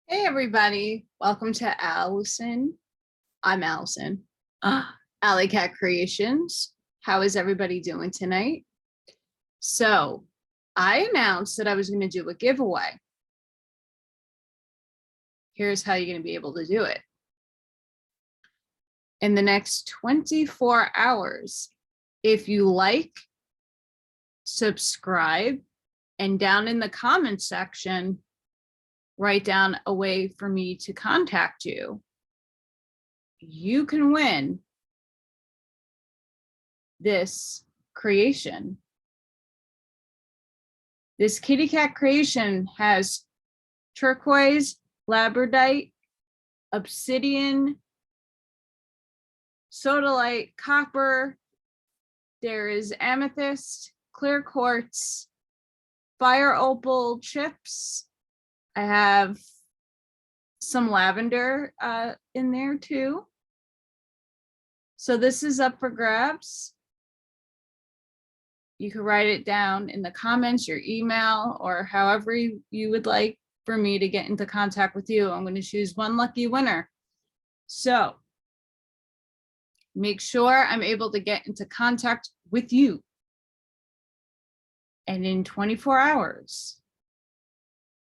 Hey everybody, welcome to Allison. I'm Allison. Allykat Creations. How is everybody doing tonight? So I announced that I was going to do a giveaway. Here's how you're going to be able to do it. In the next 24 hours, if you like, subscribe, and down in the comment section, write down a way for me to contact you, you can win this creation. This kitty cat creation has turquoise, labradorite, obsidian, sodalite, copper. There is amethyst, clear quartz, fire opal chips. I have some lavender in there too. So this is up for grabs. You can write it down in the comments, your email, or however you would like for me to get into contact with you. I'm going to choose one lucky winner. So make sure I'm able to get into contact with you. And in 24 hours,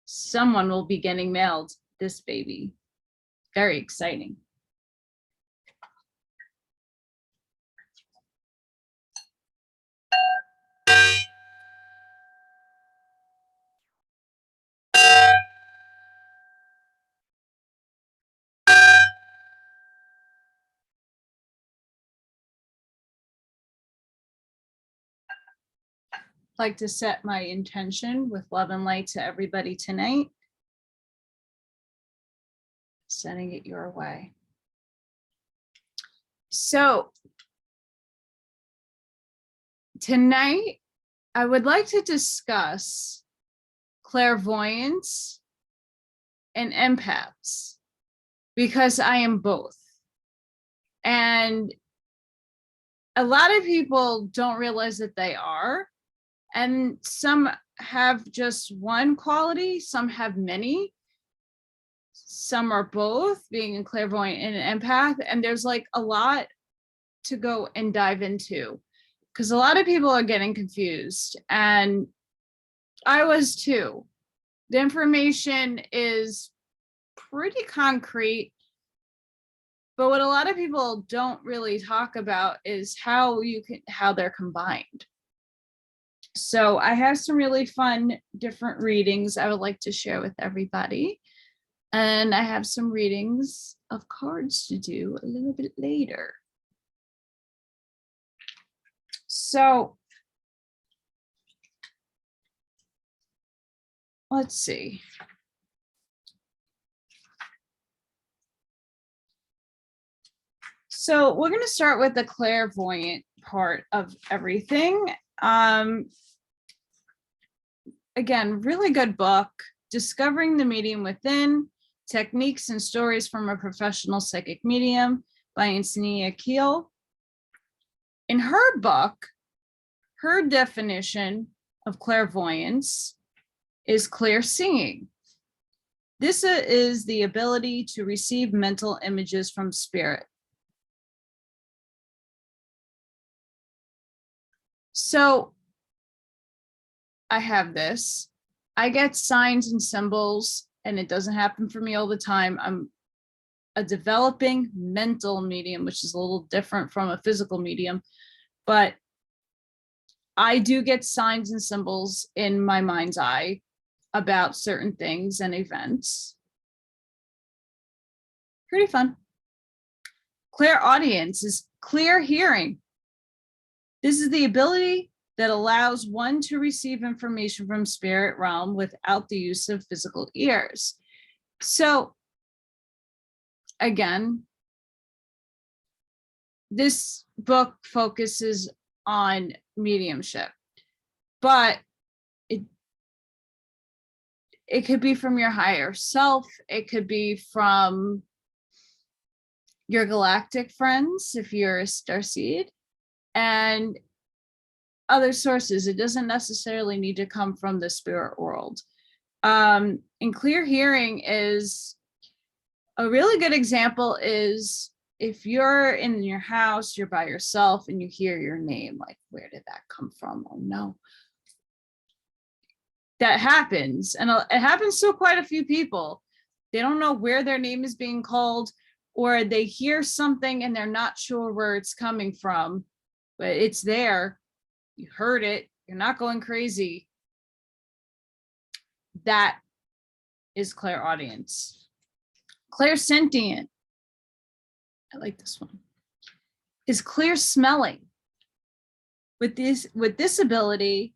someone will be getting mailed this baby. Very exciting. I'd like to set my intention with love and light to everybody tonight. Sending it your way. So tonight, I would like to discuss clairvoyance and empaths because I am both. And a lot of people don't realize that they are. And some have just one quality, some have many. Some are both, being a clairvoyant and an empath. And there's like a lot to go and dive into because a lot of people are getting confused. And I was too. The information is pretty concrete, but what a lot of people don't really talk about is how they're combined. So I have some really fun different readings I would like to share with everybody. And I have some readings of cards to do a little bit later. So let's see. So we're going to start with the clairvoyant part of everything. Again, really good book, Discovering the Medium Within, Techniques and Stories from a Professional Psychic Medium by Antonia Keel. In her book, her definition of clairvoyance is clear seeing. This is the ability to receive mental images from spirit. So I have this. I get signs and symbols, and it doesn't happen for me all the time. I'm a developing mental medium, which is a little different from a physical medium, but I do get signs and symbols in my mind's eye about certain things and events. Pretty fun. Clairaudience is clear hearing. This is the ability that allows one to receive information from spirit realm without the use of physical ears. So again, this book focuses on mediumship, but it could be from your higher self. It could be from your galactic friends, if you're a starseed, and other sources. It doesn't necessarily need to come from the spirit world. And clear hearing is a really good example is if you're in your house, you're by yourself and you hear your name, like, where did that come from? Oh no. That happens. And it happens to quite a few people. They don't know where their name is being called, or they hear something and they're not sure where it's coming from, but it's there. You heard it. You're not going crazy. That is clairaudience. Clairsentient, I like this one, is clear smelling. With this ability,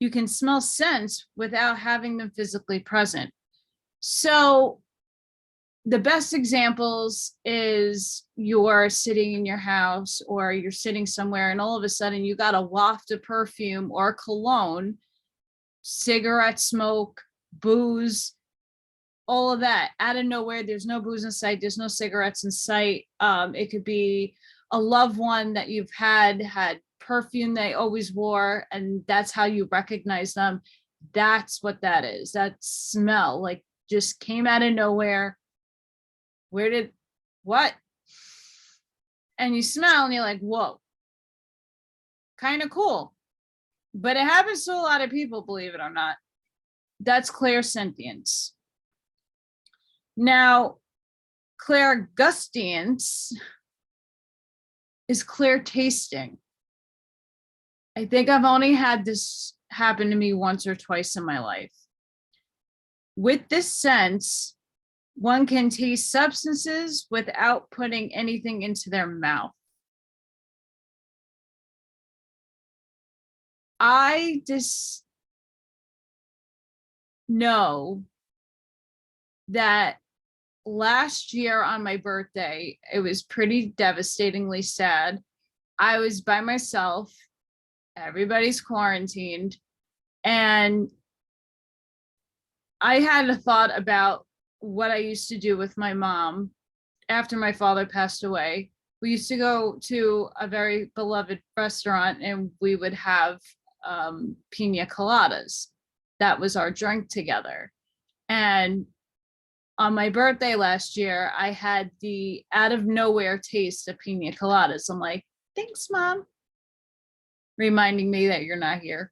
you can smell scents without having them physically present. So the best examples is you're sitting in your house or you're sitting somewhere and all of a sudden you got a waft of perfume or cologne, cigarette smoke, booze, all of that out of nowhere. There's no booze in sight. There's no cigarettes in sight. It could be a loved one that you've had perfume they always wore, and that's how you recognize them. That's what that is. That smell, like, just came out of nowhere. What? And you smell and you're like, whoa, kind of cool. But it happens to a lot of people, believe it or not. That's clairsentience. Now, clairgustance is clear tasting. I think I've only had this happen to me once or twice in my life. With this sense, one can taste substances without putting anything into their mouth. I just know that last year on my birthday, it was pretty devastatingly sad. I was by myself. Everybody's quarantined. And I had a thought about what I used to do with my mom after my father passed away. We used to go to a very beloved restaurant and we would have pina coladas. That was our drink together. And on my birthday last year, I had the out of nowhere taste of pina coladas. I'm like, thanks, Mom. Reminding me that you're not here.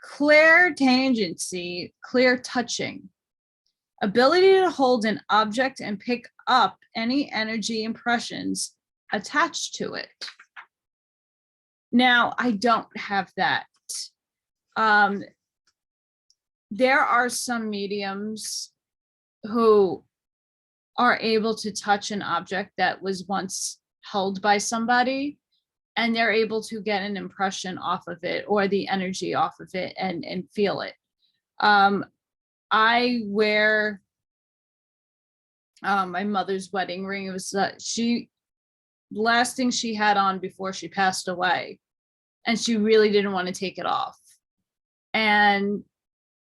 Clairtangency, clear touching. Ability to hold an object and pick up any energy impressions attached to it. Now, I don't have that. There are some mediums who are able to touch an object that was once held by somebody, and they're able to get an impression off of it or the energy off of it and feel it. I wear my mother's wedding ring. It was last thing she had on before she passed away, and she really didn't want to take it off. And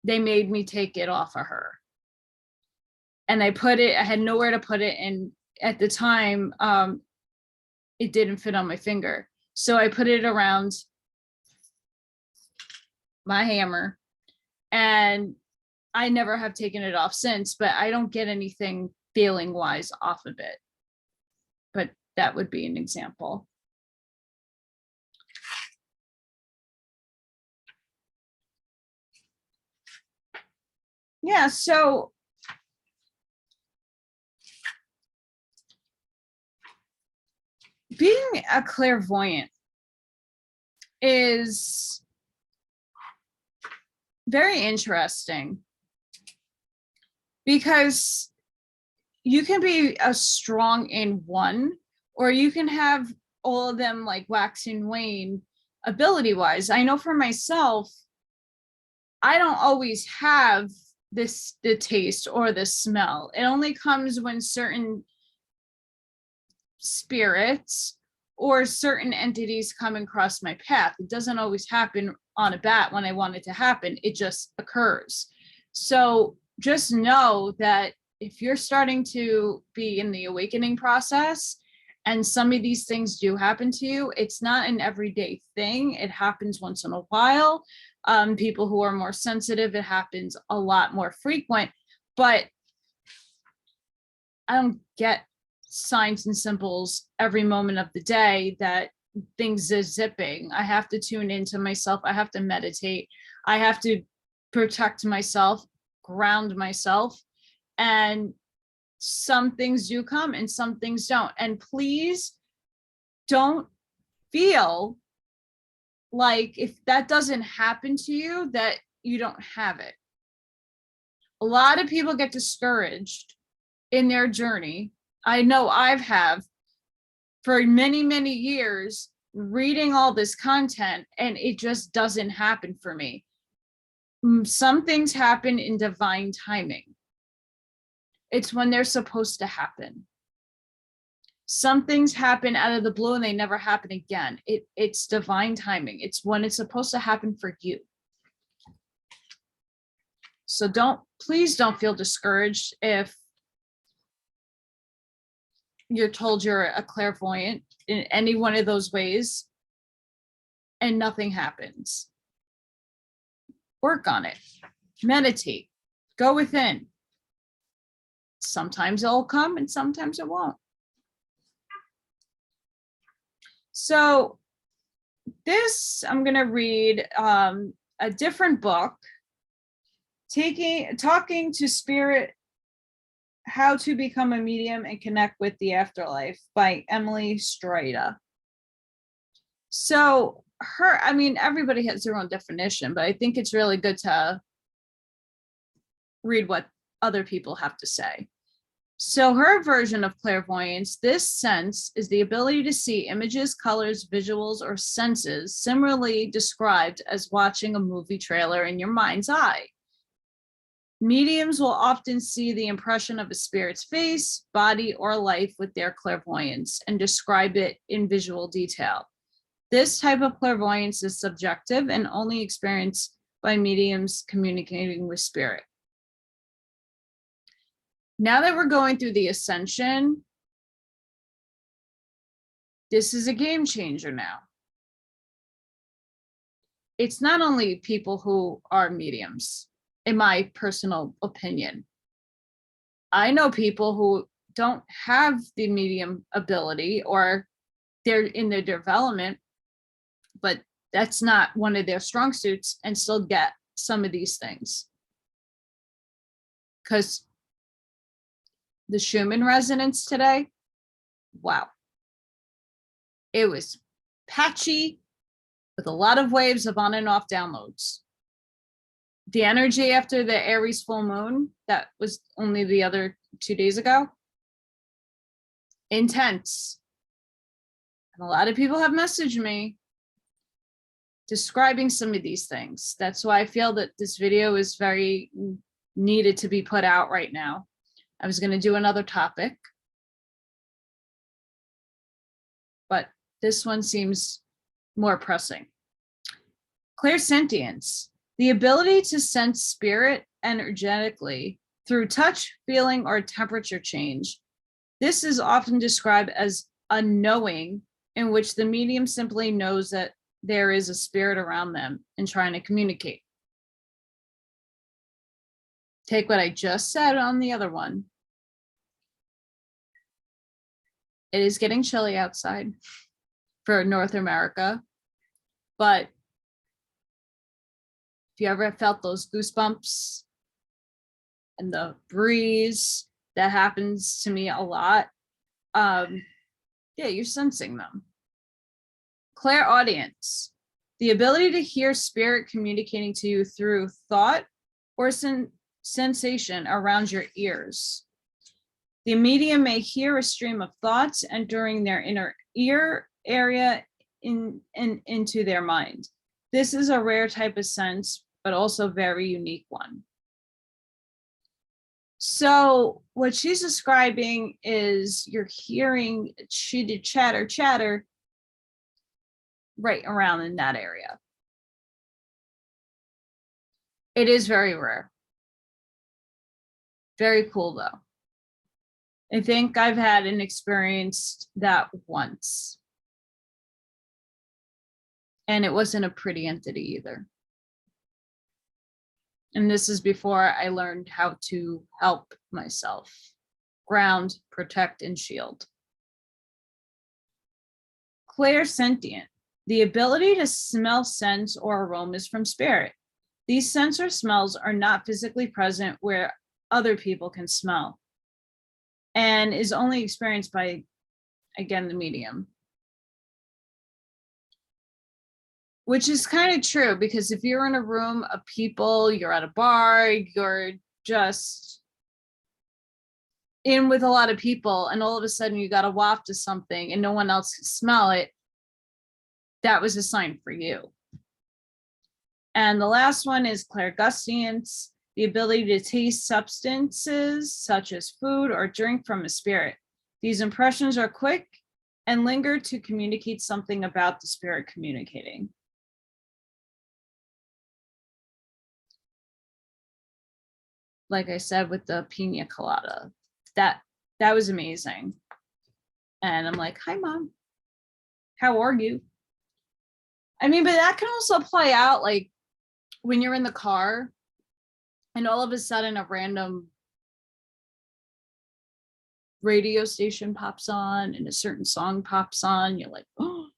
they made me take it off of her. And I had nowhere to put it. And at the time, it didn't fit on my finger. So I put it around my hammer, and I never have taken it off since, but I don't get anything feeling wise off of it. But that would be an example. Yeah, so being a clairvoyant is very interesting because you can be a strong in one, or you can have all of them like wax and wane ability wise. I know for myself, I don't always have the taste or the smell. It only comes when certain spirits or certain entities come across my path. It doesn't always happen on a bat when I want it to happen. It just occurs. So just know that if you're starting to be in the awakening process And some of these things do happen to you. It's not an everyday thing. It happens once in a while. People who are more sensitive, it happens a lot more frequent. But I don't get signs and symbols every moment of the day that things are zipping. I have to tune into myself. I have to meditate. I have to protect myself, ground myself. And some things do come and some things don't. And please don't feel like if that doesn't happen to you, that you don't have it. A lot of people get discouraged in their journey. I know I've have for many, many years reading all this content, and it just doesn't happen for me. Some things happen in divine timing. It's when they're supposed to happen. Some things happen out of the blue and they never happen again. It's divine timing. It's when it's supposed to happen for you. So please don't feel discouraged if you're told you're a clairvoyant in any one of those ways and nothing happens. Work on it. Meditate. Go within. Sometimes it'll come and sometimes it won't. So this, I'm going to read a different book, Talking to Spirit, How to Become a Medium and Connect with the Afterlife by Emily Strida. So everybody has their own definition, but I think it's really good to read what other people have to say. So her version of clairvoyance, this sense is the ability to see images, colors, visuals, or senses, similarly described as watching a movie trailer in your mind's eye. Mediums will often see the impression of a spirit's face, body, or life with their clairvoyance and describe it in visual detail. This type of clairvoyance is subjective and only experienced by mediums communicating with spirit. Now that we're going through the ascension, this is a game changer now. It's not only people who are mediums, in my personal opinion. I know people who don't have the medium ability or they're in their development, but that's not one of their strong suits and still get some of these things. Because the Schumann resonance today, wow. It was patchy with a lot of waves of on and off downloads. The energy after the Aries full moon, that was only the other 2 days ago, intense. And a lot of people have messaged me describing some of these things. That's why I feel that this video is very needed to be put out right now. I was going to do another topic, but this one seems more pressing. Clairsentience, the ability to sense spirit energetically through touch, feeling, or temperature change. This is often described as a knowing in which the medium simply knows that there is a spirit around them and trying to communicate. Take what I just said on the other one. It is getting chilly outside for North America, but if you ever felt those goosebumps and the breeze, that happens to me a lot. Yeah, you're sensing them. Clairaudience, the ability to hear spirit communicating to you through thought or sensation around your ears. The medium may hear a stream of thoughts entering their inner ear area into their mind. This is a rare type of sense, but also very unique one. So what she's describing is you're hearing chatter right around in that area. It is very rare. Very cool though. I think I've had an experience that once. And it wasn't a pretty entity either. And this is before I learned how to help myself ground, protect, and shield. Clairsentient, the ability to smell scents or aromas from spirit. These scents or smells are not physically present where other people can smell and is only experienced by, again, the medium. Which is kind of true, because if you're in a room of people, you're at a bar, you're just in with a lot of people, and all of a sudden you got a waft of something and no one else can smell it, that was a sign for you. And the last one is clairgustance, the ability to taste substances such as food or drink from a spirit. These impressions are quick and linger to communicate something about the spirit communicating. Like I said, with the pina colada, that was amazing. And I'm like, hi, Mom. How are you? I mean, but that can also play out like when you're in the car and all of a sudden a random radio station pops on and a certain song pops on. You're like, oh,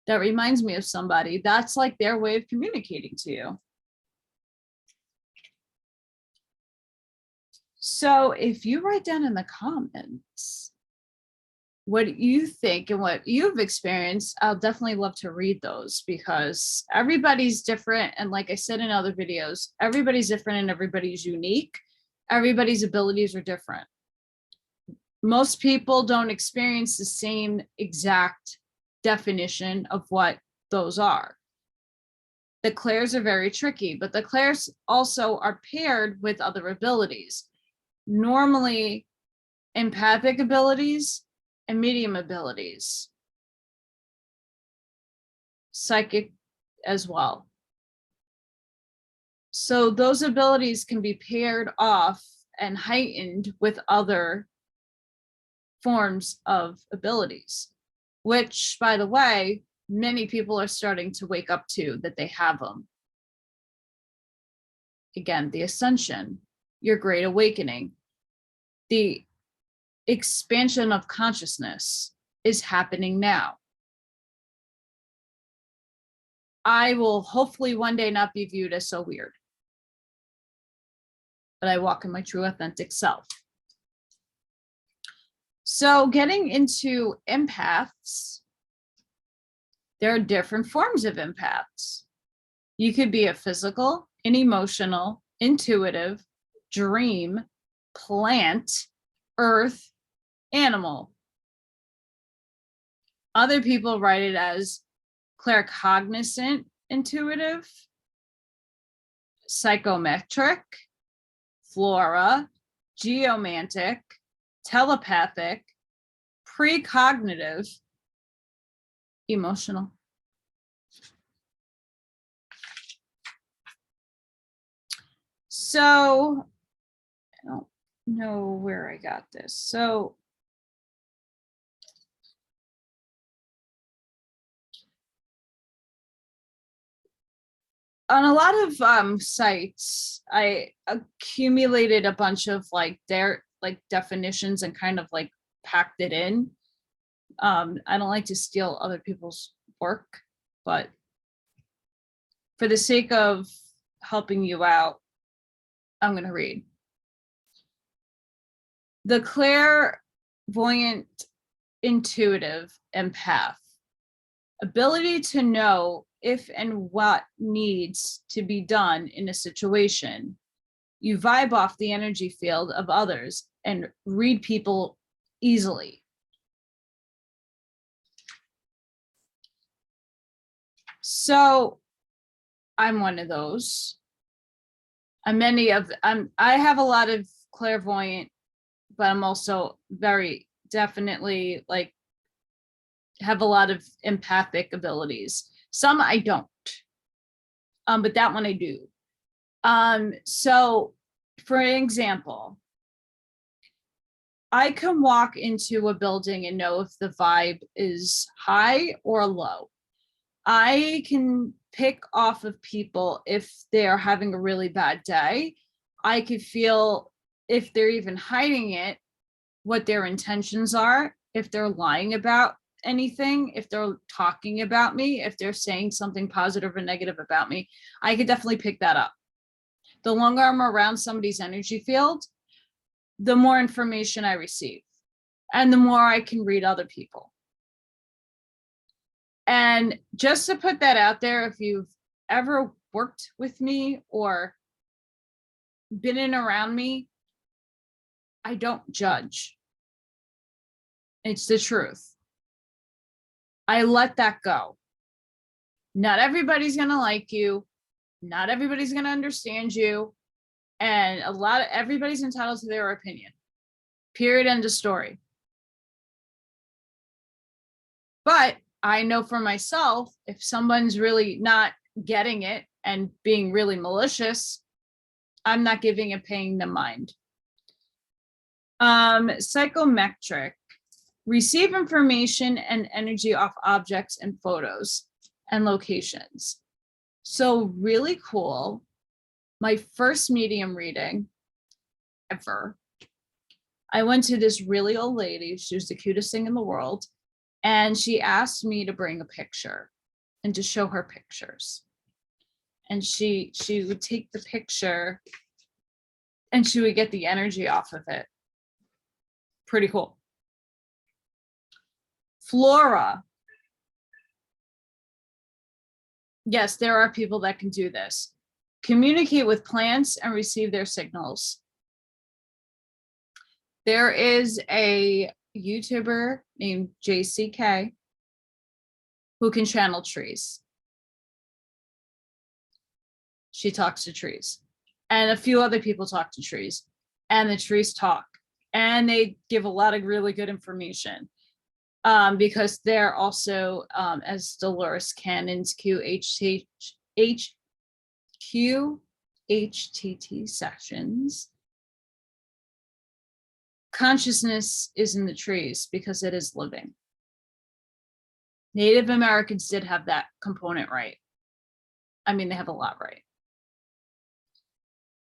that reminds me of somebody. That's like their way of communicating to you. So if you write down in the comments what you think and what you've experienced, I'll definitely love to read those, because everybody's different. And like I said in other videos, everybody's different and everybody's unique. Everybody's abilities are different. Most people don't experience the same exact definition of what those are. The clairs are very tricky, but the clairs also are paired with other abilities. Normally, empathic abilities and medium abilities. Psychic as well. So those abilities can be paired off and heightened with other forms of abilities, which, by the way, many people are starting to wake up to, that they have them. Again, the ascension, your great awakening, the expansion of consciousness is happening now. I will hopefully one day not be viewed as so weird, but I walk in my true authentic self. So getting into empaths, there are different forms of empaths. You could be a physical, an emotional, intuitive, dream, plant, earth, animal. Other people write it as claircognizant, intuitive, psychometric, flora, geomantic, telepathic, precognitive, emotional. So I don't know where I got this. So on a lot of sites, I accumulated a bunch of like their definitions and kind of like packed it in. I don't like to steal other people's work, but for the sake of helping you out, I'm going to read. The clairvoyant, intuitive empath, ability to know if and what needs to be done in a situation. You vibe off the energy field of others and read people easily. So I'm one of those. I have a lot of clairvoyant, but I'm also very definitely like have a lot of empathic abilities. Some I don't, but that one I do. So for example, I can walk into a building and know if the vibe is high or low. I can pick off of people if they're having a really bad day. I could feel if they're even hiding it, what their intentions are, if they're lying about anything, if they're talking about me, if they're saying something positive or negative about me. I could definitely pick that up. The longer I'm around somebody's energy field, the more information I receive and the more I can read other people. And just to put that out there, if you've ever worked with me or been in around me, I don't judge. It's the truth. I let that go. Not everybody's going to like you. Not everybody's going to understand you. And everybody's entitled to their opinion. Period. End of story. But I know for myself, if someone's really not getting it and being really malicious, I'm not giving and paying them mind. Psychometric. Receive information and energy off objects and photos and locations. So really cool. My first medium reading ever. I went to this really old lady. She was the cutest thing in the world. And she asked me to bring a picture and to show her pictures. And she would take the picture and she would get the energy off of it. Pretty cool. Flora. Yes, there are people that can do this. Communicate with plants and receive their signals. There is a YouTuber named JCK who can channel trees. She talks to trees. And a few other people talk to trees. And the trees talk. And they give a lot of really good information. Because they're also, as Dolores Cannon's QHTT sessions, consciousness is in the trees because it is living. Native Americans did have that component right. I mean, they have a lot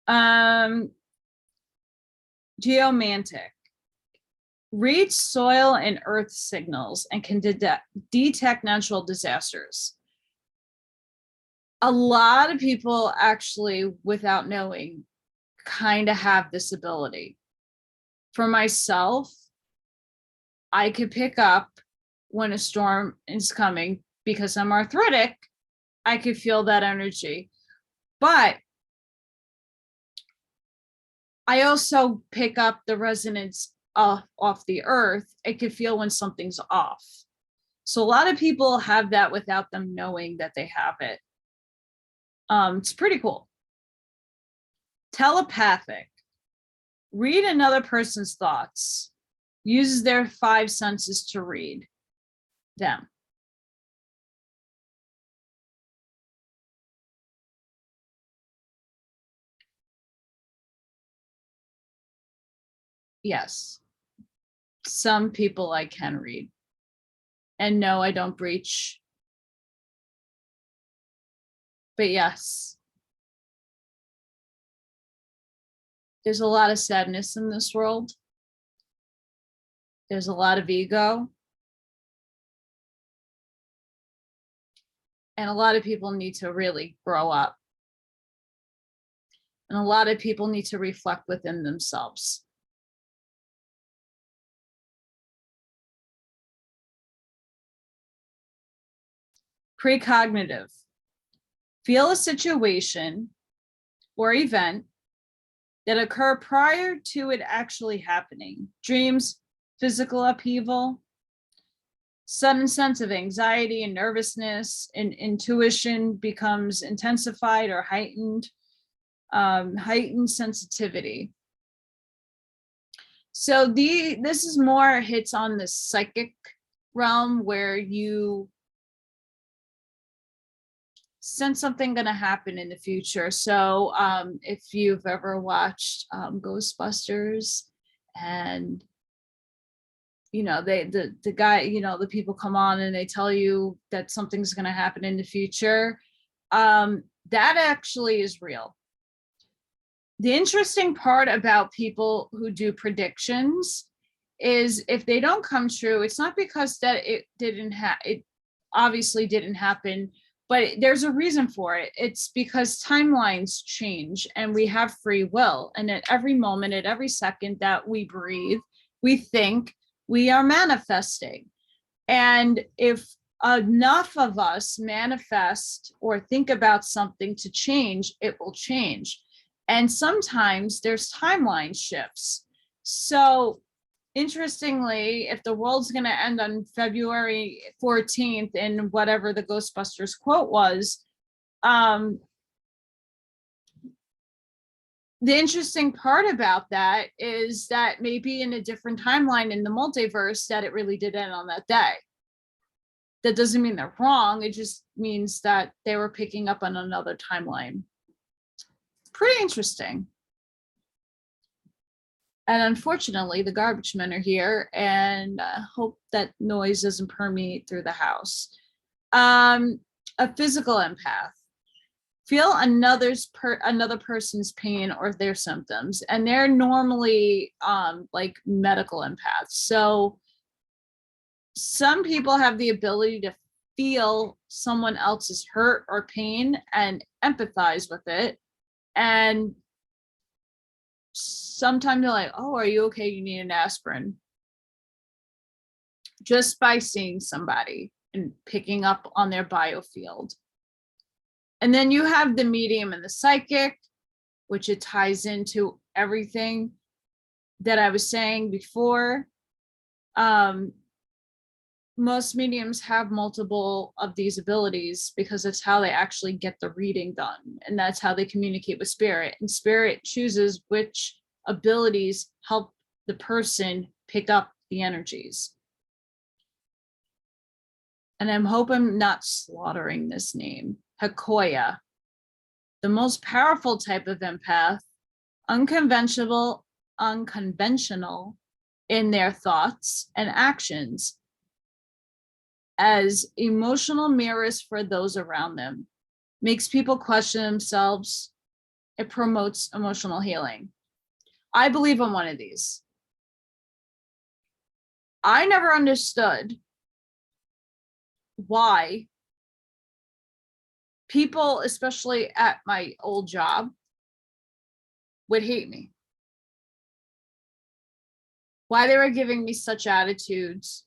right. Geomantic. Reads soil and earth signals and can detect natural disasters. A lot of people actually, without knowing, kind of have this ability. For myself, I could pick up when a storm is coming because I'm arthritic. I could feel that energy. But I also pick up the resonance off the earth. It could feel when something's off. So a lot of people have that without them knowing that they have it. It's pretty cool. Telepathic. Read another person's thoughts. Uses their 5 senses to read them. Yes. Some people I can read. And no, I don't breach. But yes. There's a lot of sadness in this world. There's a lot of ego. And a lot of people need to really grow up. And a lot of people need to reflect within themselves. Precognitive. Feel a situation or event that occur prior to it actually happening. Dreams, physical upheaval, sudden sense of anxiety and nervousness, and intuition becomes intensified or heightened, heightened sensitivity. So this is more hits on the psychic realm where you sense something going to happen in the future. So if you've ever watched Ghostbusters and the guy, the people come on and they tell you that something's going to happen in the future. That actually is real. The interesting part about people who do predictions is if they don't come true, it's not because that it obviously didn't happen, but there's a reason for it. It's because timelines change and we have free will. And at every moment, at every second that we breathe, we think, we are manifesting. And if enough of us manifest or think about something to change, it will change. And sometimes there's timeline shifts. So interestingly, if the world's going to end on February 14th in whatever the Ghostbusters quote was, the interesting part about that is that maybe in a different timeline in the multiverse that it really did end on that day. That doesn't mean they're wrong. It just means that they were picking up on another timeline. Pretty interesting. And unfortunately, the garbage men are here, and I hope that noise doesn't permeate through the house. A physical empath. Feel another person's pain or their symptoms, and they're normally like medical empaths. So some people have the ability to feel someone else's hurt or pain and empathize with it. And sometimes they're like, oh, are you okay? You need an aspirin. Just by seeing somebody and picking up on their biofield. And then you have the medium and the psychic, which it ties into everything that I was saying before. Most mediums have multiple of these abilities because it's how they actually get the reading done. And that's how they communicate with spirit. And spirit chooses which abilities help the person pick up the energies. And I hope I'm not slaughtering this name. Hakoya, the most powerful type of empath, unconventional in their thoughts and actions, as emotional mirrors for those around them, makes people question themselves. It promotes emotional healing. I believe I'm one of these. I never understood why people, especially at my old job, would hate me. Why they were giving me such attitudes.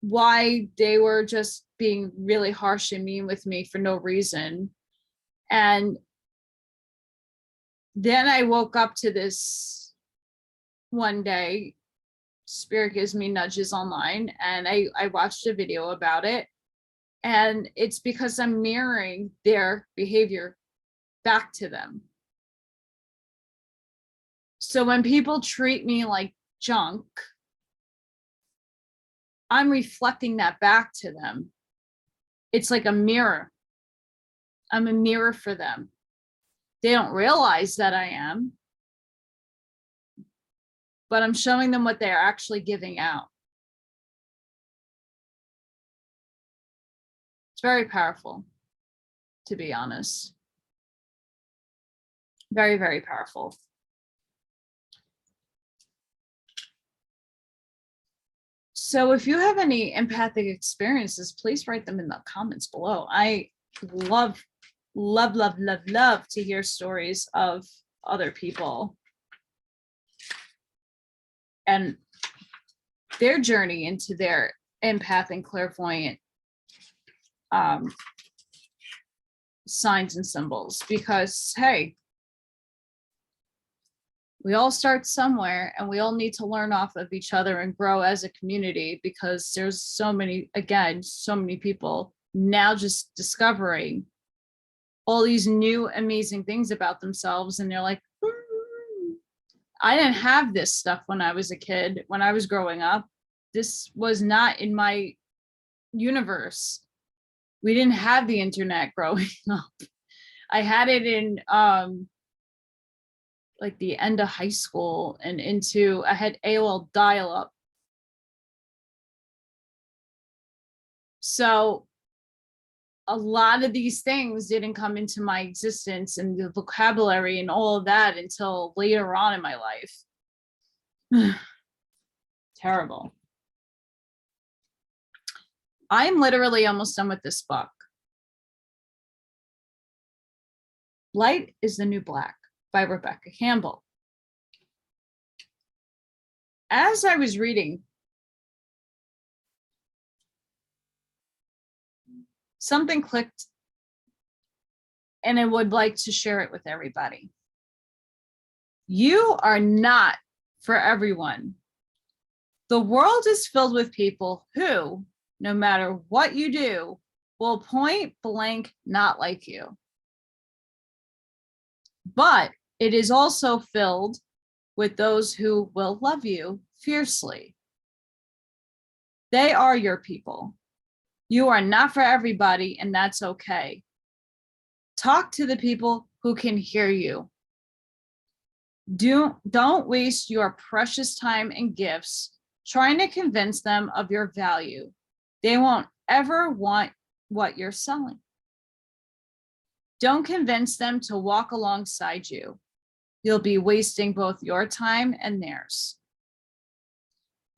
Why they were just being really harsh and mean with me for no reason. And then I woke up to this one day. Spirit gives me nudges online, and I watched a video about it. And it's because I'm mirroring their behavior back to them. So when people treat me like junk, I'm reflecting that back to them. It's like a mirror. I'm a mirror for them. They don't realize that I am, but I'm showing them what they're actually giving out. It's very powerful, to be honest. Very, very powerful. So if you have any empathic experiences, please write them in the comments below. I love to hear stories of other people and their journey into their empath and clairvoyant signs and symbols, because hey, we all start somewhere and we all need to learn off of each other and grow as a community, because there's so many people now just discovering all these new amazing things about themselves. And they're like, I didn't have this stuff when I was a kid, when I was growing up. This was not in my universe. We didn't have the internet growing up. I had it in like the end of high school and into, I had AOL dial-up. So a lot of these things didn't come into my existence and the vocabulary and all of that until later on in my life. Terrible. I'm literally almost done with this book. Light is the New Black by Rebecca Campbell. As I was reading, something clicked, and I would like to share it with everybody. You are not for everyone. The world is filled with people who, no matter what you do, will point blank not like you. But it is also filled with those who will love you fiercely. They are your people. You are not for everybody, and that's okay. Talk to the people who can hear you. Don't waste your precious time and gifts trying to convince them of your value. They won't ever want what you're selling. Don't convince them to walk alongside you. You'll be wasting both your time and theirs,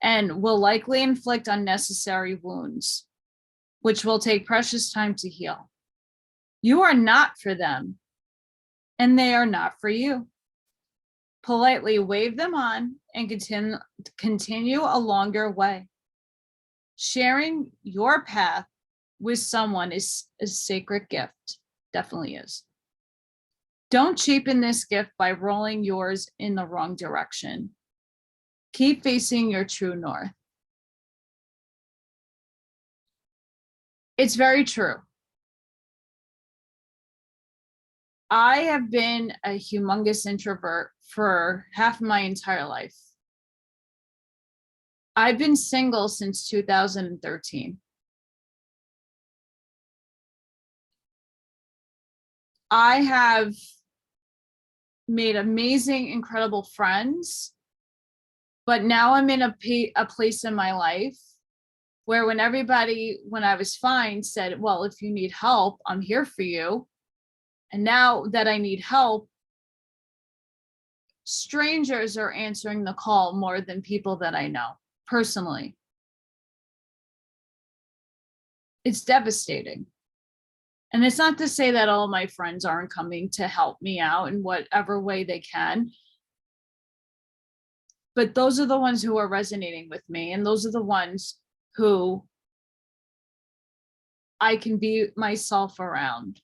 and will likely inflict unnecessary wounds, which will take precious time to heal. You are not for them, and they are not for you. Politely wave them on and continue along your way. Sharing your path with someone is a sacred gift. Definitely is. Don't cheapen this gift by rolling yours in the wrong direction. Keep facing your true north. It's very true. I have been a humongous introvert for half my entire life. I've been single since 2013. I have made amazing, incredible friends, but now I'm in a place in my life where when everybody, when I was fine, said, well, if you need help, I'm here for you. And now that I need help, strangers are answering the call more than people that I know personally. It's devastating. And it's not to say that all my friends aren't coming to help me out in whatever way they can. But those are the ones who are resonating with me. And those are the ones who I can be myself around.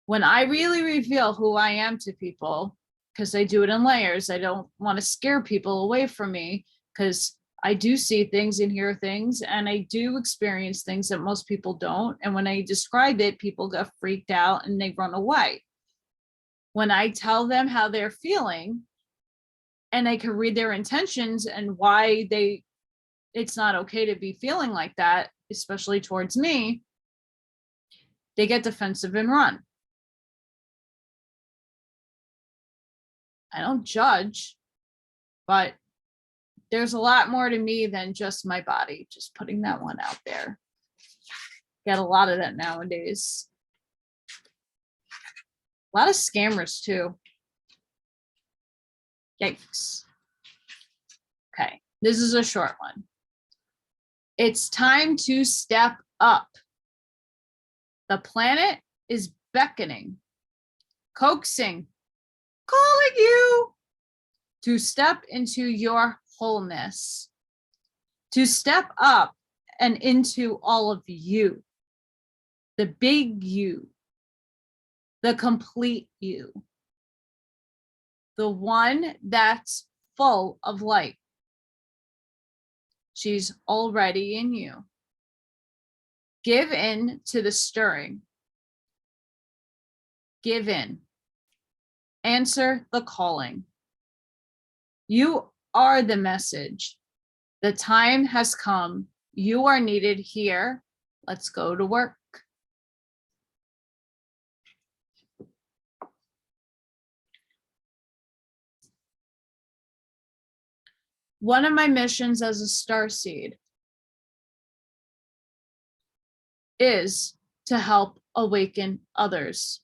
When I really reveal who I am to people, because I do it in layers, I don't want to scare people away from me, because I do see things and hear things, and I do experience things that most people don't. And when I describe it, people get freaked out and they run away. When I tell them how they're feeling, and I can read their intentions and why it's not okay to be feeling like that, especially towards me, they get defensive and run. I don't judge, but there's a lot more to me than just my body. Just putting that one out there. Get a lot of that nowadays. A lot of scammers too. Yikes. Okay, this is a short one. It's time to step up. The planet is beckoning, coaxing, calling you to step into your wholeness, to step up and into all of you, the big you, the complete you, the one that's full of light. She's already in you. Give in to the stirring. Give in. Answer the calling. You are the message. The time has come. You are needed here. Let's go to work. One of my missions as a starseed is to help awaken others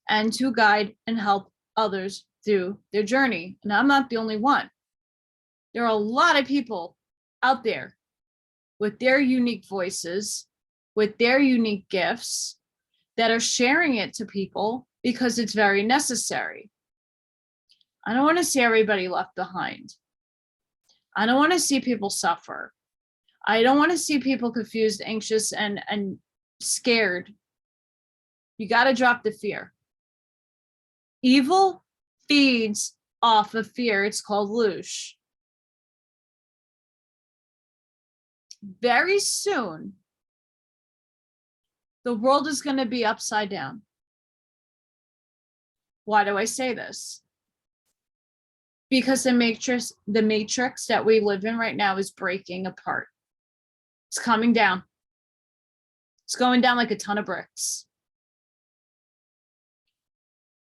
and to guide and help others through their journey. And I'm not the only one. There are a lot of people out there with their unique voices, with their unique gifts that are sharing it to people because it's very necessary. I don't want to see everybody left behind. I don't want to see people suffer. I don't want to see people confused, anxious, and scared. You got to drop the fear. Evil feeds off of fear. It's called loosh. Very soon, the world is going to be upside down. Why do I say this? Because the matrix that we live in right now is breaking apart. It's coming down. It's going down like a ton of bricks.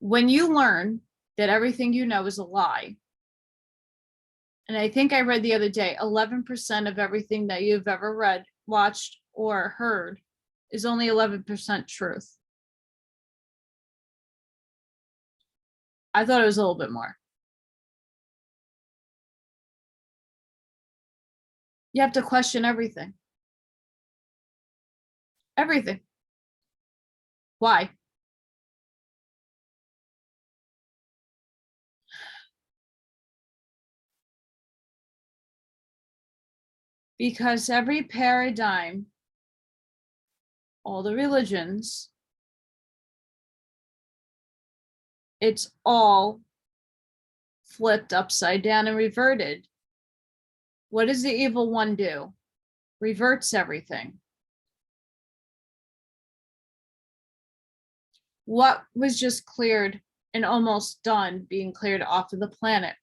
When you learn that everything you know is a lie, and I think I read the other day, 11% of everything that you've ever read, watched, or heard is only 11% truth. I thought it was a little bit more. You have to question everything. Everything. Why? Because every paradigm, all the religions, it's all flipped upside down and reverted. What does the evil one do? Reverts everything. What was just cleared and almost done being cleared off of the planet?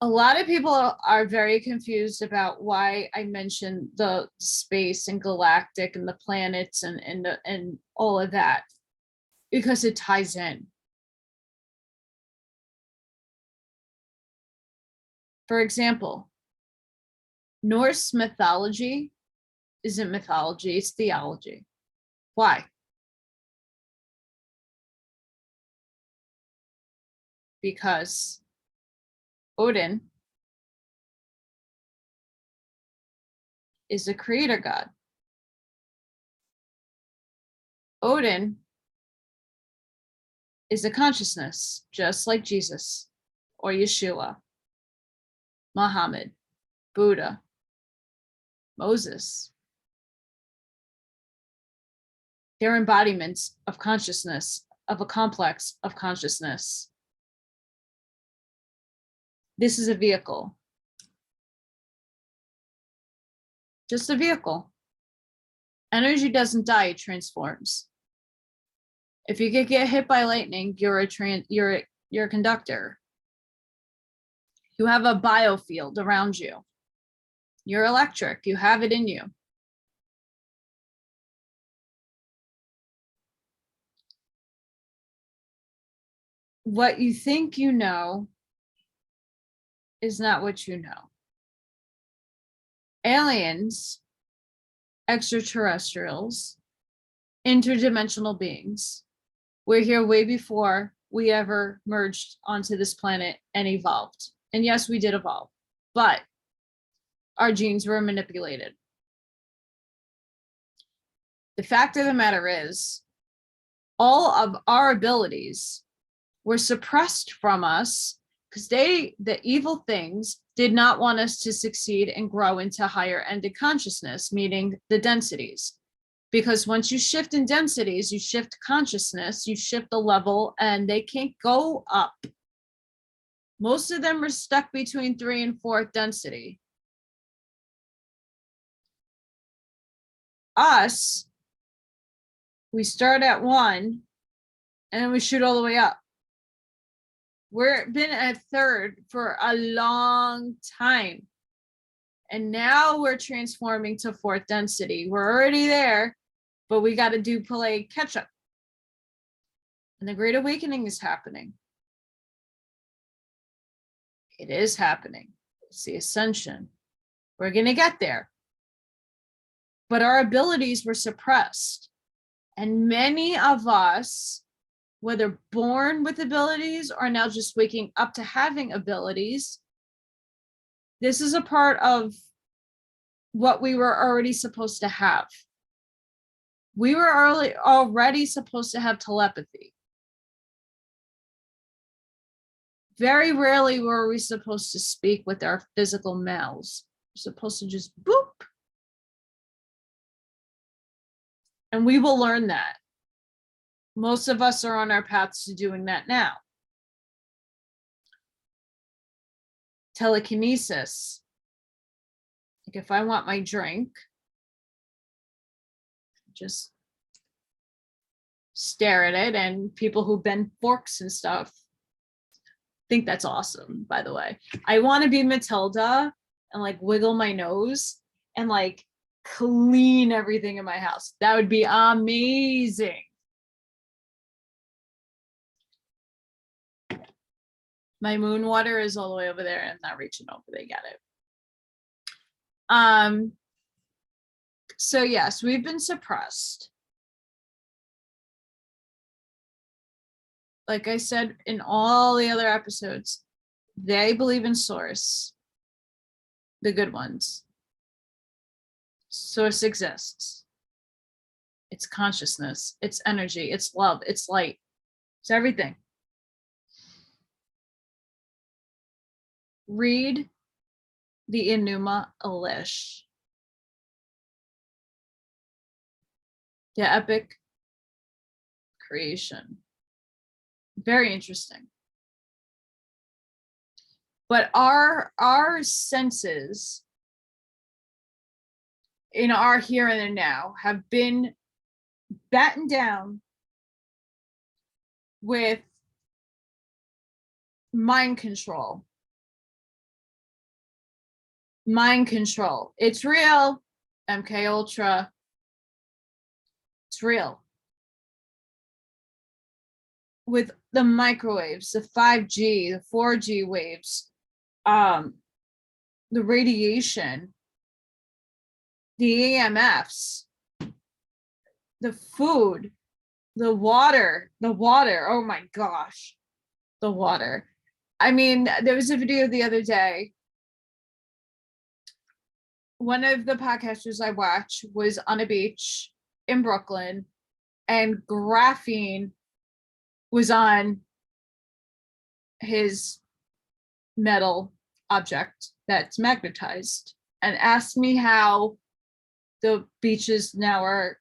A lot of people are very confused about why I mentioned the space and galactic and the planets and all of that, because it ties in. For example, Norse mythology isn't mythology, it's theology. Why? Because Odin is a creator god. Odin is a consciousness, just like Jesus or Yeshua, Muhammad, Buddha, Moses. They're embodiments of consciousness, of a complex of consciousness. This is a vehicle. Just a vehicle. Energy doesn't die, it transforms. If you get hit by lightning, you're a conductor. You have a biofield around you. You're electric, you have it in you. What you think you know is not what you know. Aliens, extraterrestrials, interdimensional beings, we're here way before we ever merged onto this planet and evolved. And yes, we did evolve, but our genes were manipulated. The fact of the matter is, all of our abilities were suppressed from us because the evil things did not want us to succeed and grow into higher ended consciousness, meaning the densities. Because once you shift in densities, you shift consciousness, you shift the level, and they can't go up. Most of them are stuck between 3 and 4th density. Us, we start at 1 and then we shoot all the way up. We've been at 3rd for a long time. And now we're transforming to 4th density. We're already there, but we got to play catch up. And the Great Awakening is happening. It is happening. It's the ascension. We're going to get there. But our abilities were suppressed. And many of us, whether born with abilities or now just waking up to having abilities, this is a part of what we were already supposed to have. We were already supposed to have telepathy. Very rarely were we supposed to speak with our physical mouths. We're supposed to just boop. And we will learn that. Most of us are on our paths to doing that now. Telekinesis. Like if I want my drink, just stare at it, and people who bend forks and stuff think that's awesome, by the way. I want to be Matilda and like wiggle my nose and like clean everything in my house. That would be amazing. My moon water is all the way over there and not reaching over. They get it. So yes, we've been suppressed. Like I said in all the other episodes, they believe in source, the good ones. Source exists. It's consciousness, it's energy, it's love, it's light, it's everything. Read the Enuma Elish, the epic creation. Very interesting. But our senses in our here and now have been battened down with mind control. Mind control. It's real. MK Ultra. It's real. With the microwaves, the 5G, the 4G waves, the radiation, the EMFs, the food, the water, oh my gosh, the water. I mean, there was a video the other day. One of the podcasters I watch was on a beach in Brooklyn, and graphene was on his metal object that's magnetized, and asked me how the beaches now are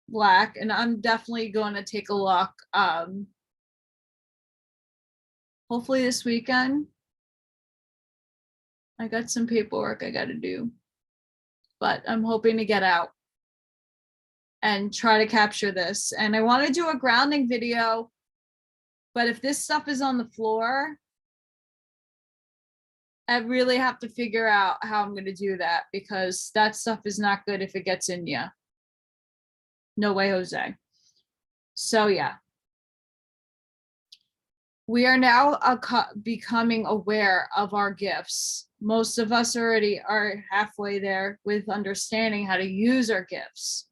black. And I'm definitely going to take a look. Hopefully this weekend. I got some paperwork I got to do, but I'm hoping to get out and try to capture this. And I want to do a grounding video, but if this stuff is on the floor, I really have to figure out how I'm going to do that, because that stuff is not good if it gets in you. No way, Jose. So yeah. We are now becoming aware of our gifts. Most of us already are halfway there with understanding how to use our gifts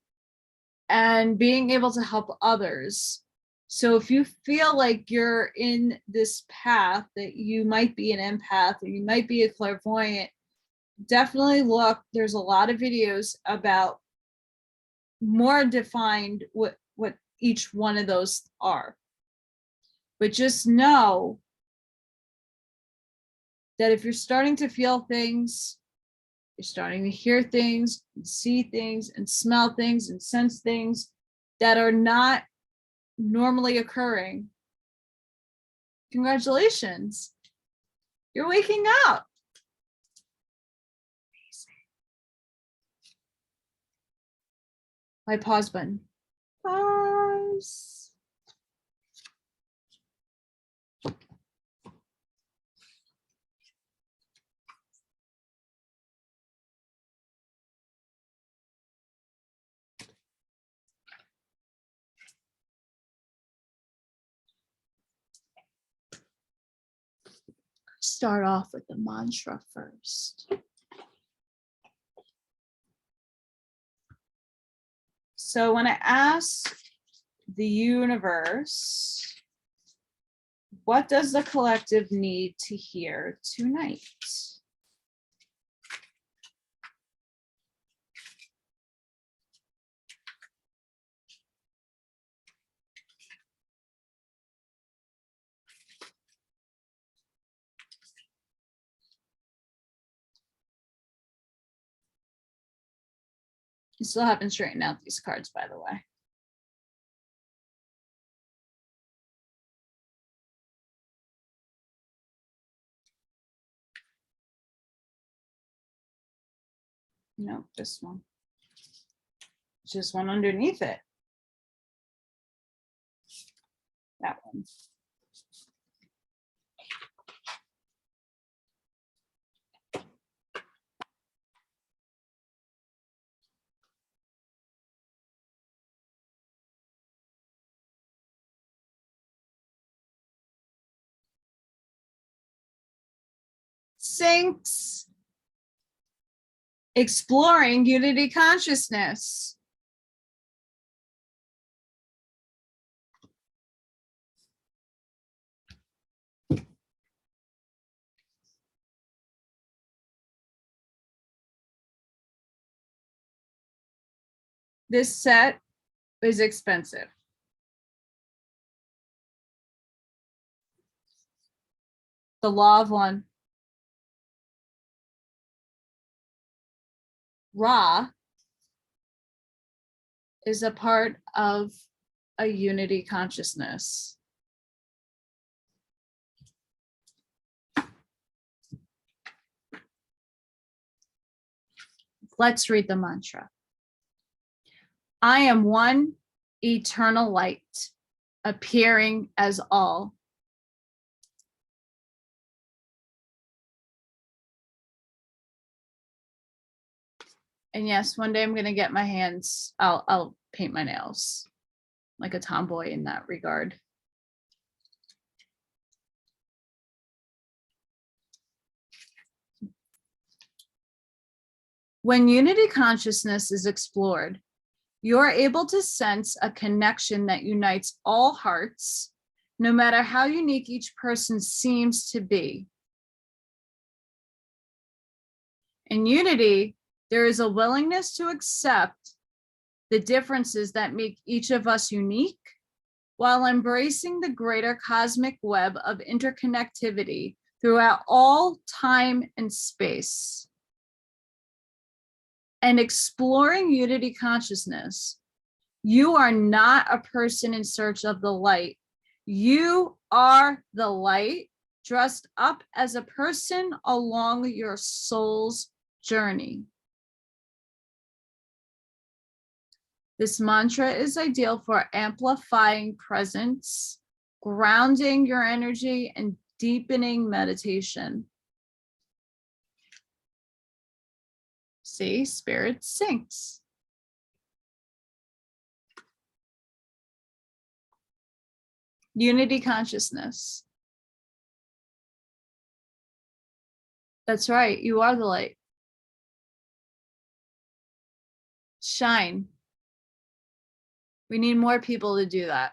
and being able to help others. So if you feel like you're in this path, that you might be an empath or you might be a clairvoyant, definitely look. There's a lot of videos about more defined what each one of those are. But just know that if you're starting to feel things, you're starting to hear things, and see things, and smell things, and sense things that are not normally occurring, congratulations, you're waking up. My pause button. Pause. start off with the mantra first. So when I ask the universe, what does the collective need to hear tonight? You still haven't straightened out these cards, by the way. No, this one. Just one underneath it. That one. Sinks. Exploring unity consciousness. This set is expensive. The Law of One. Ra is a part of a unity consciousness. Let's read the mantra. I am one eternal light, appearing as all. And yes, one day I'm going to get my hands, I'll paint my nails like a tomboy in that regard. When unity consciousness is explored, you're able to sense a connection that unites all hearts, no matter how unique each person seems to be. In unity, there is a willingness to accept the differences that make each of us unique, while embracing the greater cosmic web of interconnectivity throughout all time and space. And exploring unity consciousness, you are not a person in search of the light. You are the light dressed up as a person along your soul's journey. This mantra is ideal for amplifying presence, grounding your energy, and deepening meditation. See, spirit sinks. Unity consciousness. That's right, you are the light. Shine. We need more people to do that.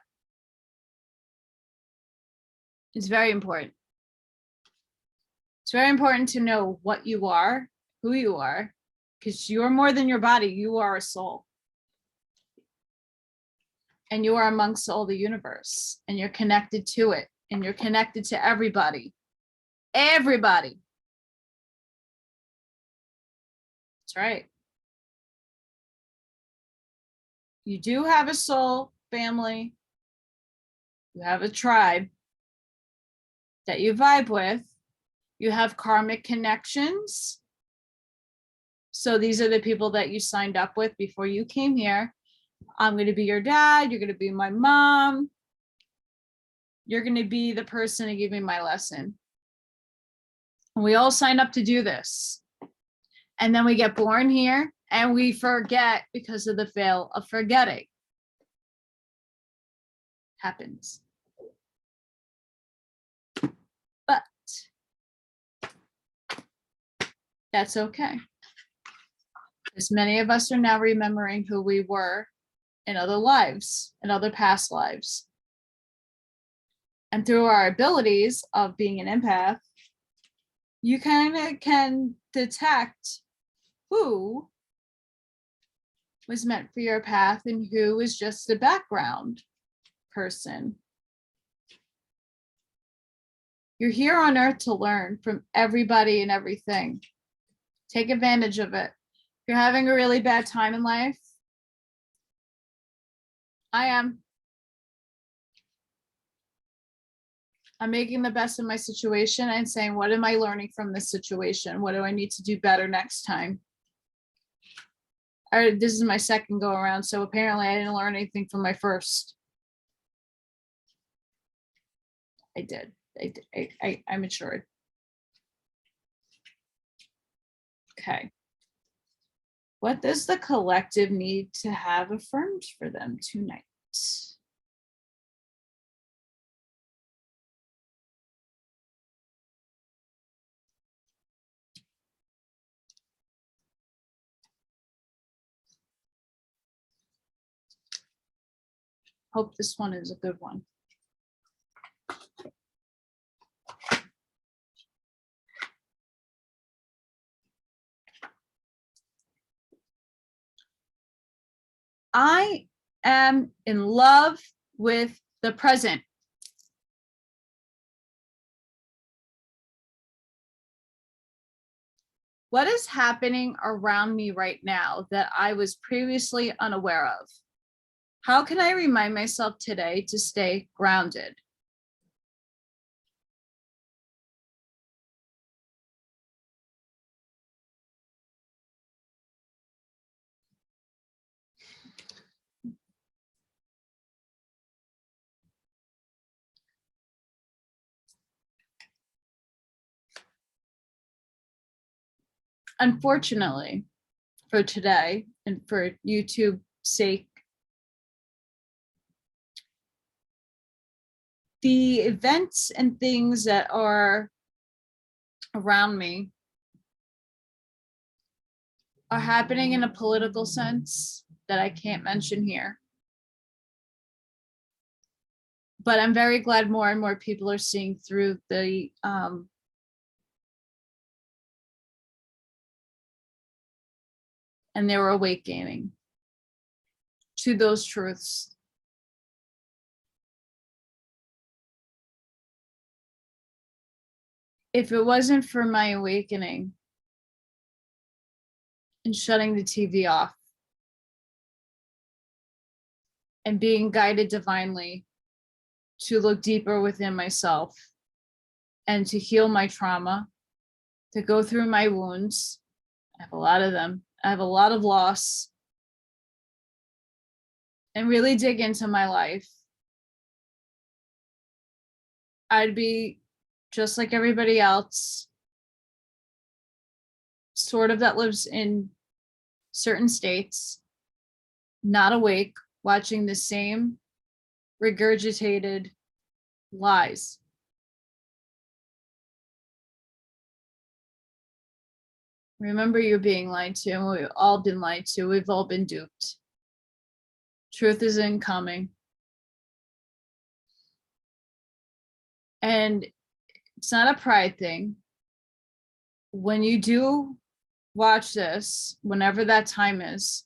It's very important. It's very important to know what you are, who you are, because you're more than your body. You are a soul. And you are amongst all the universe, and you're connected to it, and you're connected to everybody. Everybody. That's right. You do have a soul family. You have a tribe that you vibe with. You have karmic connections. So these are the people that you signed up with before you came here. I'm going to be your dad. You're going to be my mom. You're going to be the person to give me my lesson. And we all sign up to do this. And then we get born here and we forget because of the fail of forgetting. Happens. But That's okay. As many of us are now remembering who we were in other lives, in other past lives. And through our abilities of being an empath, you kind of can detect who was meant for your path and who was just a background person. You're here on earth to learn from everybody and everything. Take advantage of it. If you're having a really bad time in life, I'm making the best of my situation and saying, what am I learning from this situation? What do I need to do better next time? This is my second go around, so apparently I didn't learn anything from my first. I did. I matured. Okay. What does the collective need to have affirmed for them tonight? Hope this one is a good one. I am in love with the present. What is happening around me right now that I was previously unaware of? How can I remind myself today to stay grounded? Unfortunately, for today and for YouTube's sake, the events and things that are around me are happening in a political sense that I can't mention here. But I'm very glad more and more people are seeing through the and they were awakening to those truths. If it wasn't for my awakening and shutting the TV off and being guided divinely to look deeper within myself and to heal my trauma, to go through my wounds, I have a lot of them. I have a lot of loss, and really dig into my life, I'd be just like everybody else, sort of that lives in certain states, not awake, watching the same regurgitated lies. Remember, you're being lied to, and we've all been lied to. We've all been duped. Truth is incoming. And it's not a pride thing. When you do watch this, whenever that time is,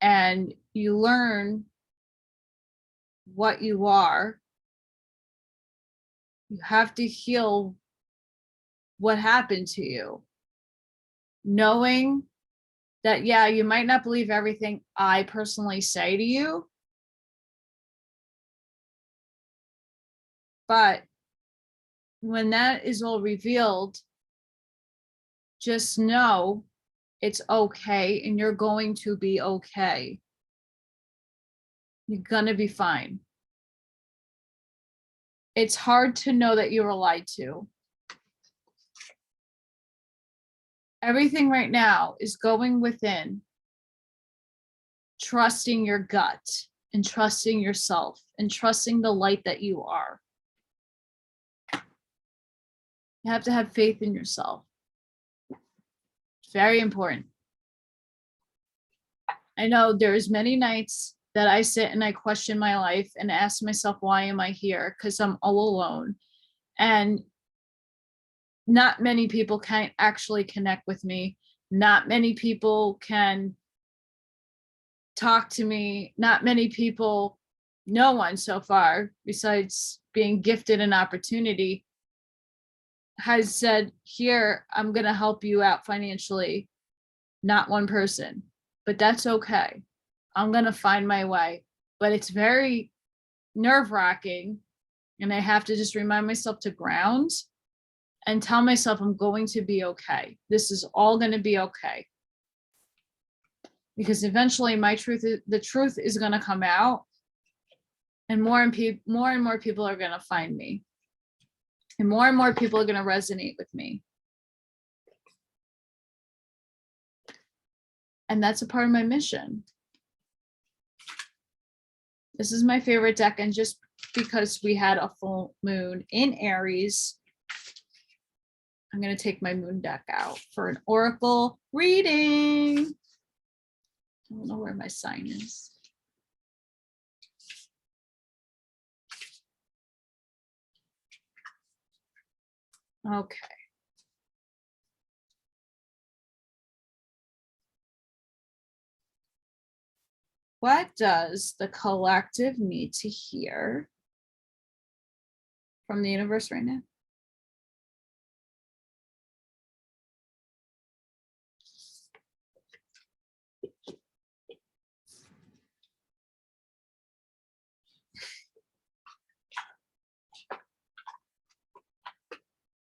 and you learn what you are, you have to heal what happened to you. Knowing that, yeah, you might not believe everything I personally say to you, but when that is all revealed, just know it's okay and you're going to be okay. You're gonna be fine. It's hard to know that you were lied to. Everything right now is going within, trusting your gut and trusting yourself and trusting the light that you are. You have to have faith in yourself. It's very important. I know there's many nights that I sit and I question my life and ask myself, why am I here? Because I'm all alone. And not many people can actually connect with me. Not many people can talk to me. Not many people, no one so far, besides being gifted an opportunity, has said, here, I'm going to help you out financially. Not one person, but that's okay. I'm going to find my way. But it's very nerve-wracking. And I have to just remind myself to ground and tell myself I'm going to be okay. This is all going to be okay. Because eventually the truth is going to come out, and more and more people are going to find me. And more people are going to resonate with me. And that's a part of my mission. This is my favorite deck, and just because we had a full moon in Aries, I'm going to take my moon deck out for an oracle reading. I don't know where my sign is. Okay. What does the collective need to hear from the universe right now?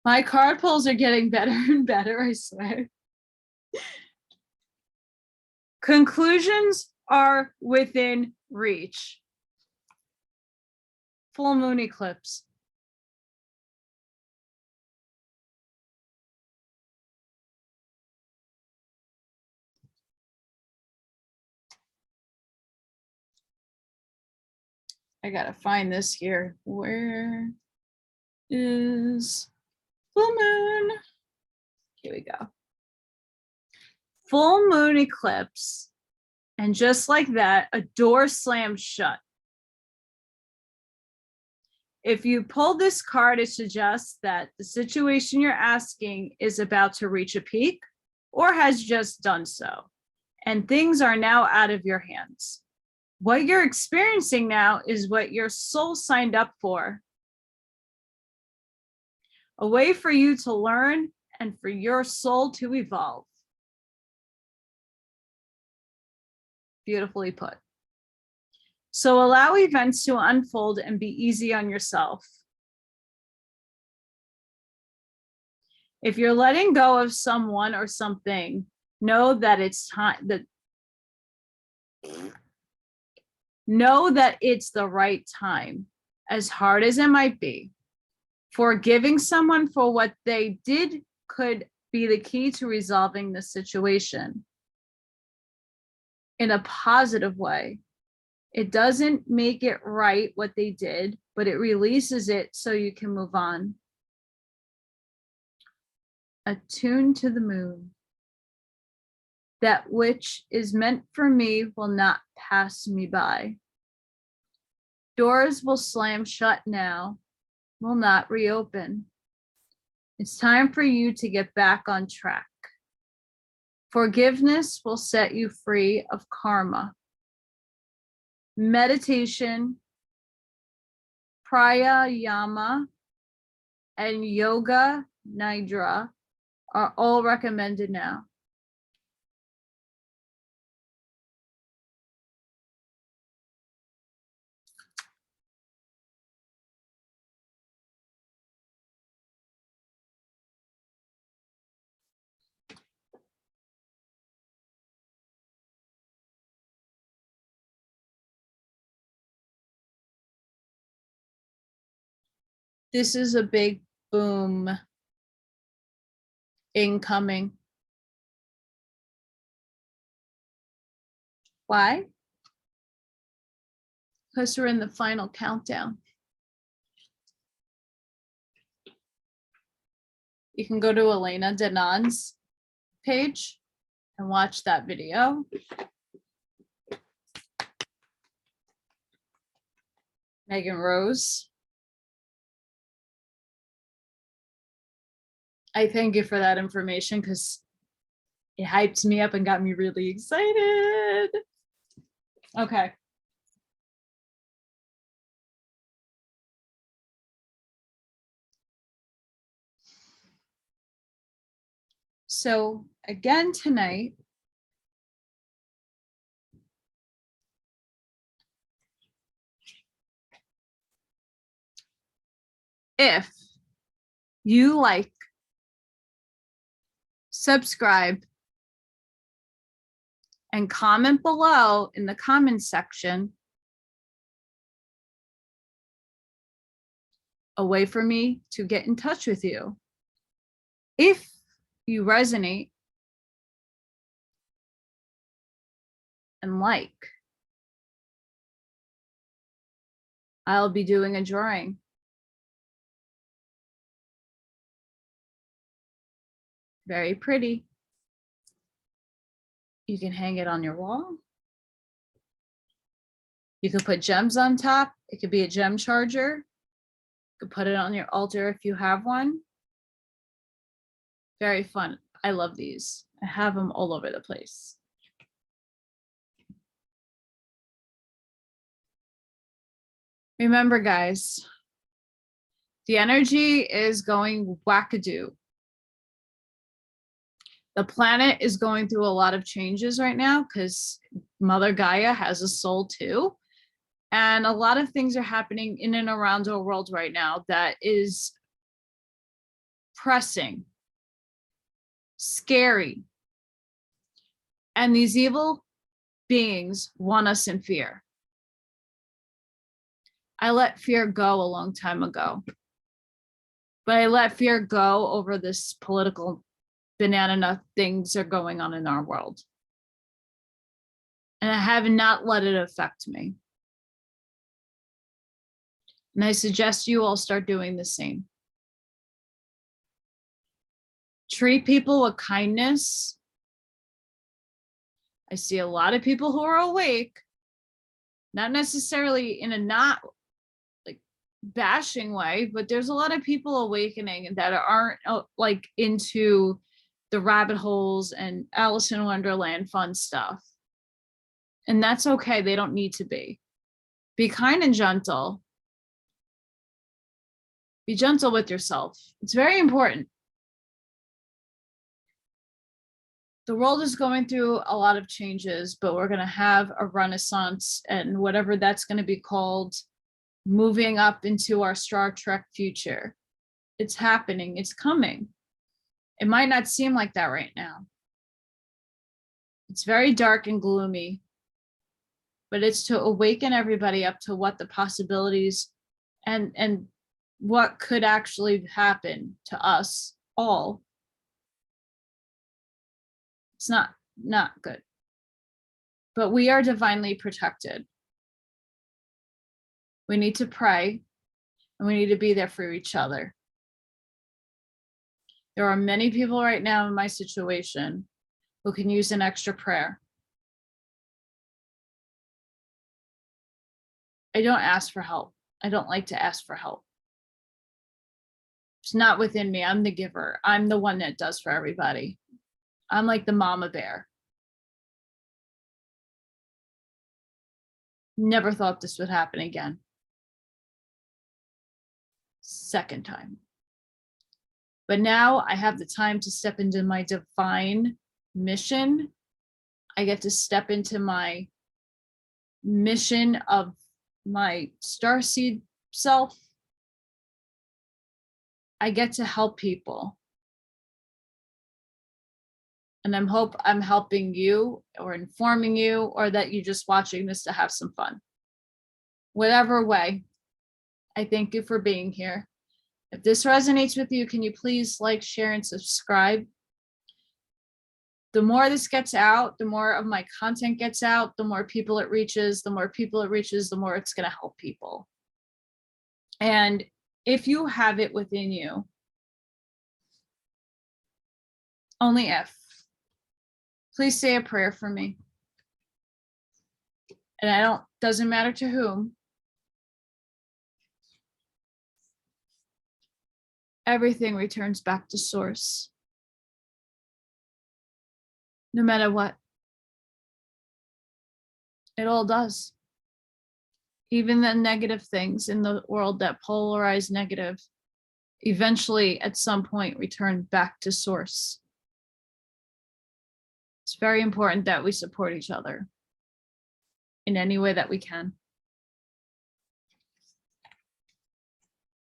My card pulls are getting better and better, I swear. Conclusions are within reach. Full moon eclipse. I gotta find this here. Where is full moon? Here we go. Full moon eclipse. And just like that, a door slams shut. If you pull this card, it suggests that the situation you're asking is about to reach a peak or has just done so, and things are now out of your hands. What you're experiencing now is what your soul signed up for. A way for you to learn and for your soul to evolve. Beautifully put. So allow events to unfold and be easy on yourself. If you're letting go of someone or something, know that it's time, know that it's the right time, as hard as it might be. Forgiving someone for what they did could be the key to resolving the situation in a positive way. It doesn't make it right what they did, but it releases it so you can move on. Attune to the moon. That which is meant for me will not pass me by. Doors will slam shut now, will not reopen. It's time for you to get back on track. Forgiveness will set you free of karma. Meditation, pranayama, and yoga nidra are all recommended now. This is a big boom incoming. Why? Because we're in the final countdown. you can go to Elena Danon's page and watch that video. Megan Rose. I thank you for that information because it hyped me up and got me really excited. Okay. So again tonight, if you like, subscribe, and comment below in the comments section a way for me to get in touch with you. If you resonate and like, I'll be doing a drawing. Very pretty. You can hang it on your wall. You could put gems on top. It could be a gem charger. You could put it on your altar if you have one. Very fun. I love these. I have them all over the place. Remember, guys, the energy is going wackadoo. The planet is going through a lot of changes right now because Mother Gaia has a soul too. And a lot of things are happening in and around our world right now that is pressing, scary. And these evil beings want us in fear. I let fear go a long time ago. But I let fear go over this political banana nut things are going on in our world. And I have not let it affect me. And I suggest you all start doing the same. Treat people with kindness. I see a lot of people who are awake, not necessarily in a not like bashing way, but there's a lot of people awakening that aren't like into the rabbit holes and Alice in Wonderland fun stuff. And that's okay. They don't need to be. Be kind and gentle. Be gentle with yourself. It's very important. The world is going through a lot of changes, but we're going to have a renaissance and whatever that's going to be called, moving up into our Star Trek future. It's happening. It's coming. It might not seem like that right now. It's very dark and gloomy, but it's to awaken everybody up to what the possibilities and what could actually happen to us all. It's not good, but we are divinely protected. We need to pray and we need to be there for each other. There are many people right now in my situation who can use an extra prayer. I don't ask for help. I don't like to ask for help. It's not within me. I'm the giver. I'm the one that does for everybody. I'm like the mama bear. Never thought this would happen again. Second time. But now I have the time to step into my divine mission. I get to step into my mission of my starseed self. I get to help people. And I'm helping you or informing you, or that you're just watching this to have some fun. Whatever way, I thank you for being here. If this resonates with you, can you please like, share, and subscribe? The more this gets out, the more of my content gets out, the more people it reaches, the more it's going to help people. And if you have it within you Only if. Please say a prayer for me. And doesn't matter to whom. Everything returns back to source. No matter what. It all does. Even the negative things in the world that polarize negative, eventually at some point return back to source. It's very important that we support each other in any way that we can.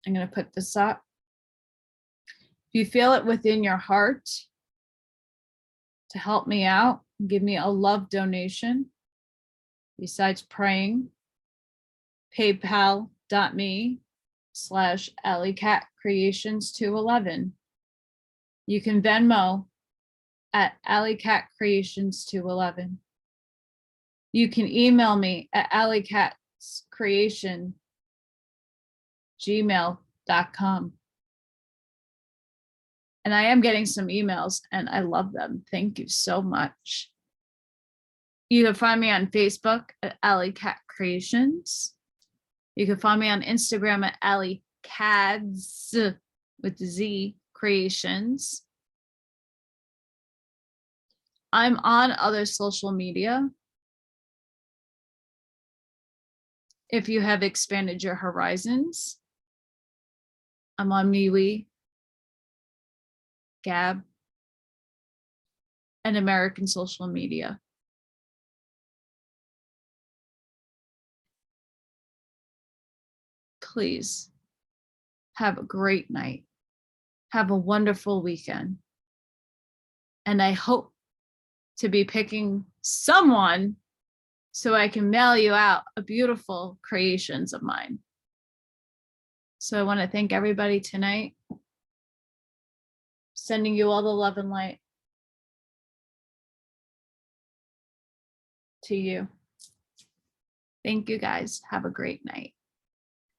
I'm going to put this up. If you feel it within your heart to help me out, give me a love donation, besides praying, paypal.me/AllyKatKreations211. You can Venmo at AllyKatKreations211. You can email me at AllyKatzkreations@gmail.com. And I am getting some emails and I love them. Thank you so much. You can find me on Facebook at AllyKatKreations. You can find me on Instagram at AllyKads with the Z Creations. I'm on other social media. If you have expanded your horizons, I'm on MeWe, Gab, and American social media. Please have a great night. Have a wonderful weekend. And I hope to be picking someone so I can mail you out a beautiful creations of mine. So I want to thank everybody tonight. Sending you all the love and light to you. Thank you guys. Have a great night.